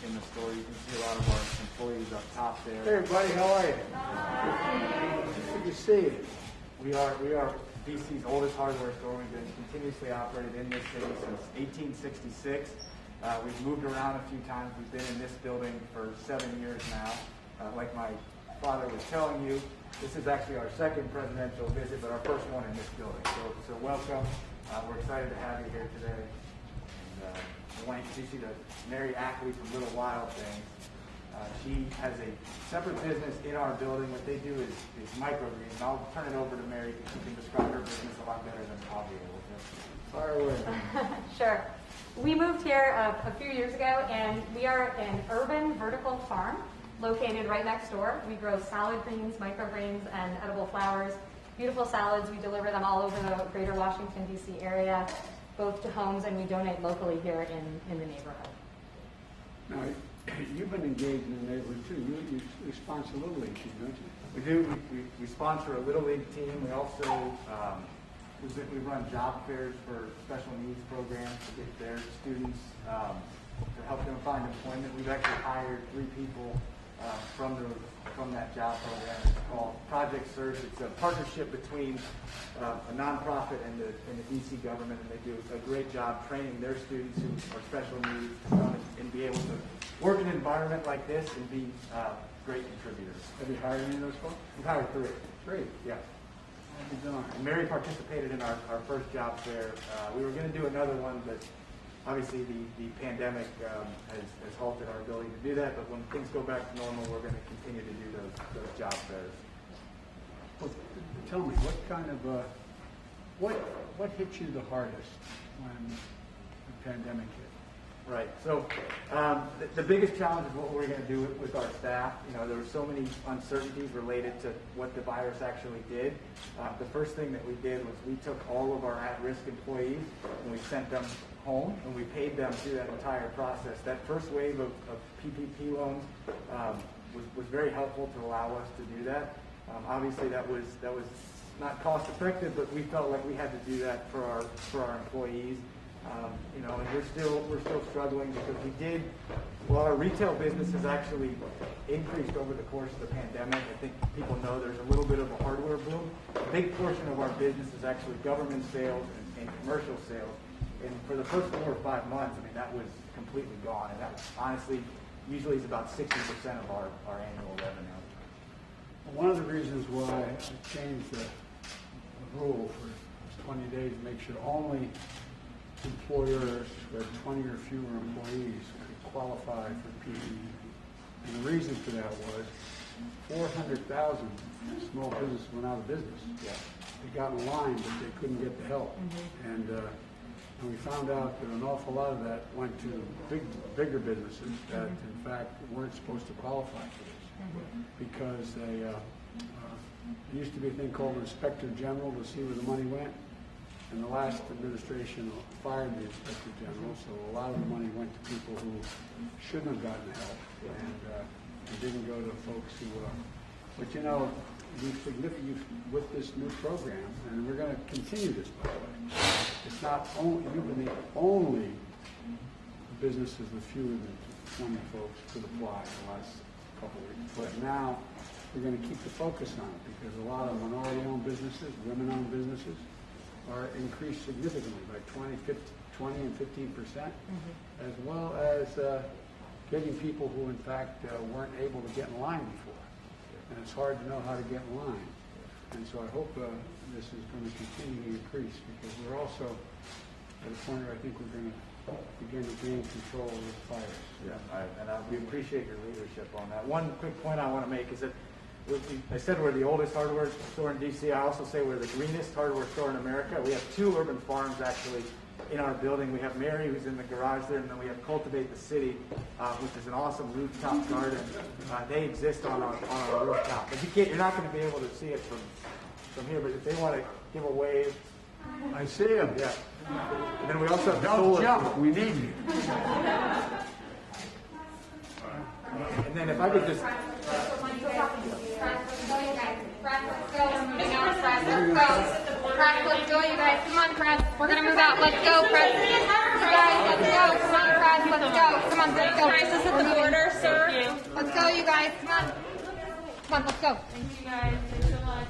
in the store. You can see a lot of our employees up top there. Hey everybody, how are you? Good to see you. We are DC's oldest hardware store. We've been continuously operated in this city since 1866. We've moved around a few times. We've been in this building for 7 years now. Like my father was telling you, this is actually our second presidential visit, but our first one in this building. So welcome. We're excited to have you here today. And I want to introduce you to Mary Ackley from Little Wild Things. She has a separate business in our building. What they do is microgreens. I'll turn it over to Mary because she can describe her business a lot better than I'll be able to. Fire away. Sure. We moved here a few years ago, and we are an urban vertical farm located right next door. We grow salad greens, microgreens, and edible flowers. Beautiful salads. We deliver them all over the greater Washington, D.C. area, both to homes, and we donate locally here in the neighborhood. Now, you've been engaged in the neighborhood too. You sponsor a Little League team, don't you? We do. We sponsor a Little League team. We also we run job fairs for special needs programs to get their students to help them find employment. We've actually hired 3 people from that job program. It's called Project Search. It's a partnership between a nonprofit and the DC government, and they do a great job training their students who are special needs to come and be able to work in an environment like this and be great contributors. Have you hired any of those folks? We've hired 3. 3. Yeah. And Mary participated in our first job fair. We were going to do another one, but obviously the pandemic has halted our ability to do that. But when things go back to normal, we're going to continue to do those job fairs. Well, tell me, what kind of what hit you the hardest when the pandemic hit? Right. So the biggest challenge is what we're going to do with our staff. You know, there were so many uncertainties related to what the virus actually did. The first thing that we did was we took all of our at-risk employees and we sent them home and we paid them through that entire process. That first wave of PPP loans was very helpful to allow us to do that. Obviously, that was not cost effective, but we felt like we had to do that for our employees. You know, and we're still struggling because while our retail business has actually increased over the course of the pandemic. I think people know there's a little bit of a hardware boom. A big portion of our business is actually government sales and commercial sales. And for the first 4 or 5 months, I mean, that was completely gone. And that was, honestly, usually is about 60% of our annual revenue. One of the reasons why I changed the rule for 20 days to make sure only employers with 20 or fewer employees could qualify for PPP. And the reason for that was 400,000 small businesses went out of business. Yeah. They got in line, but they couldn't get the help. And we found out that an awful lot of that went to bigger businesses that, in fact, weren't supposed to qualify for this because there used to be a thing called Inspector General to see where the money went. And the last administration fired the Inspector General, so a lot of the money went to people who shouldn't have gotten help, and it didn't go to folks who. But you know, with this new program, and we're going to continue this, by the way. It's not only you've been the only businesses with fewer than 20 folks could apply the last couple of weeks, but now we're going to keep the focus on it because a lot of minority-owned businesses, women-owned businesses, are increased significantly by 20 and 15%, as well as getting people who, in fact, weren't able to get in line before. And it's hard to know how to get in line. And so I hope this is going to continue to increase because we're also at a point where I think we're going to begin to gain control of this virus. Yeah, we appreciate your leadership on that. One quick point I want to make is that I said we're the oldest hardware store in D.C. I also say we're the greenest hardware store in America. We have 2 urban farms actually in our building. We have Mary, who's in the garage there, and then we have Cultivate the City, which is an awesome rooftop garden. They exist on our rooftop. But you're not going to be able to see it from here, but if they want to give a wave. I see them. Yeah. And then we also have Don't jump. We need you. And then if I could just... Let's go, you guys. Come on, Press. We're going to move out. Let's go, Press. You guys, let's go. Come on, Press. let's go. Come on, let's go. Crisis at the border, sir. Thank you. Let's go, you guys. Come on. Come on, let's go. Thank you guys. Thanks so much.